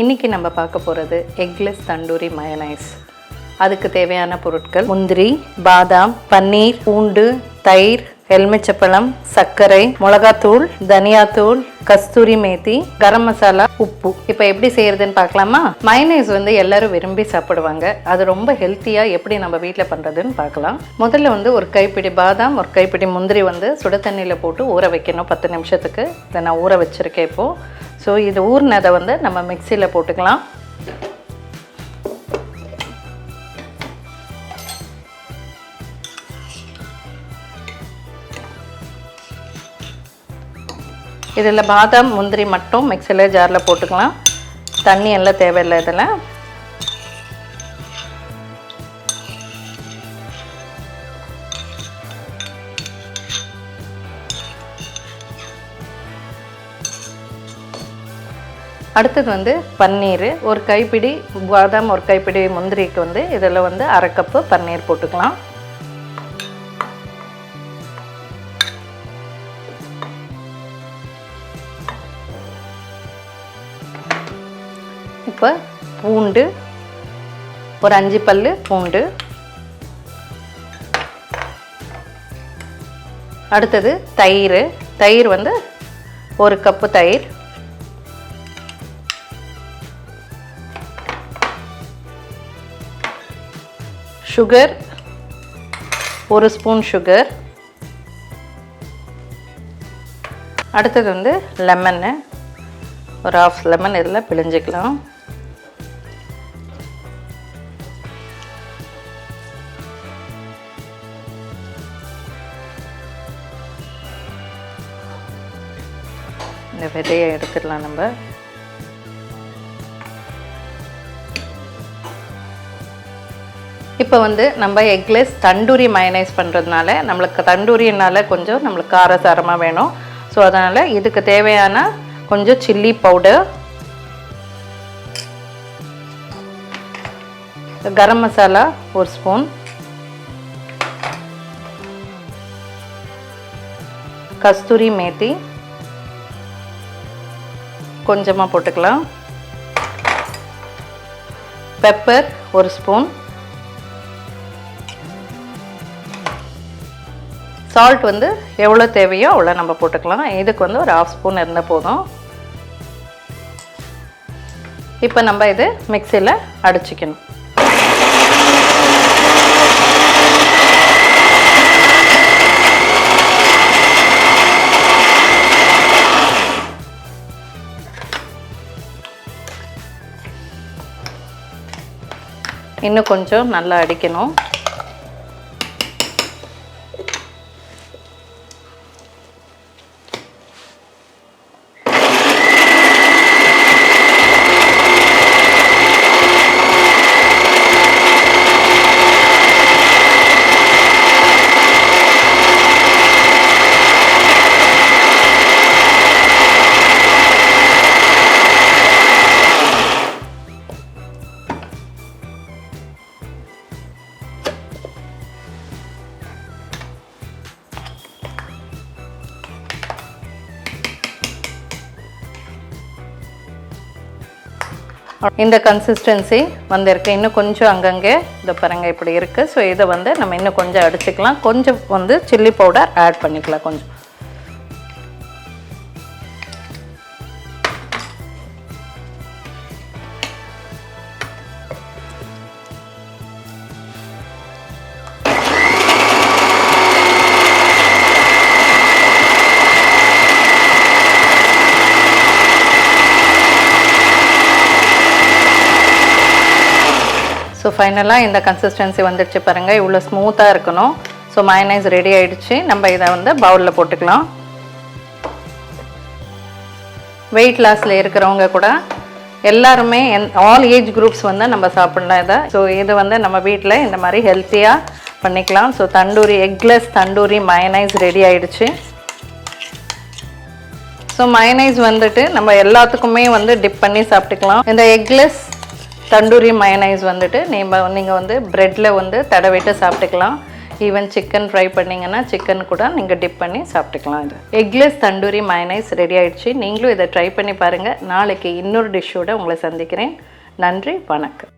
இன்றைக்கி நம்ம பார்க்க போகிறது எக்லெஸ் தண்டூரி மயோனைஸ். அதுக்கு தேவையான பொருட்கள் முந்திரி, பாதாம், பன்னீர், பூண்டு, தயிர், எலுமிச்சப்பழம், சர்க்கரை, மிளகாத்தூள், தனியாத்தூள், கஸ்தூரி மேத்தி, கரம் மசாலா, உப்பு. இப்போ எப்படி செய்யறதுன்னு பார்க்கலாமா? மயோனைஸ் எல்லாரும் விரும்பி சாப்பிடுவாங்க. அது ரொம்ப ஹெல்த்தியாக எப்படி நம்ம வீட்டில் பண்ணுறதுன்னு பார்க்கலாம். முதல்ல ஒரு கைப்பிடி பாதாம், ஒரு கைப்பிடி முந்திரி சுட தண்ணியில் போட்டு ஊற வைக்கணும் 10 நிமிஷத்துக்கு. இதை நான் ஊற வச்சுருக்கேன் இப்போது. ஸோ இது ஊறினதை நம்ம மிக்சியில் போட்டுக்கலாம். இதில் பாதாம் முந்திரி மட்டும் மிக்சியில் ஜாரில் போட்டுக்கலாம். தண்ணி எல்லாம் தேவையில்லை. இதில் அடுத்தது பன்னீர், ஒரு கைப்பிடி பாதாம், ஒரு கைப்பிடி முந்திரிக்கு இதில் 1/2 கப்பு பன்னீர் போட்டுக்கலாம். இப்போ பூண்டு, ஒரு 5 பல்லு பூண்டு. அடுத்தது தயிர், 1 கப்பு தயிர். Sugar, 1 spoon sugar. அடுத்தது லெமன்னு, ஒரு 1/2 லெமன் இதில் பிழிஞ்சிக்கலாம். இந்த விதையை எடுத்துடலாம் நம்ம. இப்போ நம்ம எக்லெஸ் தண்டூரி மயோனைஸ் பண்ணுறதுனால நம்மளுக்கு தண்டூரினால கொஞ்சம் நம்மளுக்கு காரசாரமாக வேணும். ஸோ அதனால் இதுக்கு தேவையான கொஞ்சம் chilli powder, garam masala 1 spoon, கஸ்தூரி மேத்தி கொஞ்சமாக போட்டுக்கலாம், பெப்பர் 1 ஸ்பூன், சால்ட் எவ்வளோ தேவையோ அவ்வளோ நம்ம போட்டுக்கலாம். இதுக்கு ஒரு 1/2 ஸ்பூன் இருந்தால் போதும். இப்போ நம்ம இது மிக்சியில் அடிச்சுக்கணும். இன்னும் கொஞ்சம் நல்லா அடிக்கணும். இந்த கன்சிஸ்டன்சி இருக்கு. இன்னும் கொஞ்சம் அங்கங்கே இதை பாருங்கள் இப்படி இருக்குது. ஸோ இதை நம்ம இன்னும் கொஞ்சம் அடிச்சுக்கலாம். கொஞ்சம் சில்லி பவுடர் ஆட் பண்ணிக்கலாம் கொஞ்சம். ஸோ ஃபைனலாக இந்த கன்சிஸ்டன்சி வந்துடுச்சு பாருங்கள். இவ்வளோ ஸ்மூத்தாக இருக்கணும். ஸோ மயோனைஸ் ரெடி ஆகிடுச்சு. நம்ம இதை பவுலில் போட்டுக்கலாம். வெயிட் லாஸில் இருக்கிறவங்க கூட எல்லாருமே ஆல் ஏஜ் குரூப்ஸ் நம்ம சாப்பிட்லாம் இதை. ஸோ இது நம்ம வீட்டில் இந்த மாதிரி ஹெல்த்தியாக பண்ணிக்கலாம். So tandoori eggless tandoori mayonnaise ready ஆகிடுச்சு. ஸோ மயோனைஸ் நம்ம எல்லாத்துக்குமே டிப் பண்ணி சாப்பிட்டுக்கலாம். இந்த எக்லெஸ் தண்டூரி மயோனைஸ் நீங்கள் ப்ரெட்டில் தடவிட்டு சாப்பிட்டுக்கலாம். ஈவன் சிக்கன் ஃப்ரை பண்ணிங்கன்னா சிக்கன் கூட நீங்கள் டிப் பண்ணி சாப்பிட்டுக்கலாம். இது எக்லெஸ் தந்தூரி மயனைஸ் ரெடி ஆயிடுச்சு. நீங்களும் இதை ட்ரை பண்ணி பாருங்கள். நாளைக்கு இன்னொரு டிஷ்ஷோடு உங்களை சந்திக்கிறேன். நன்றி, வணக்கம்.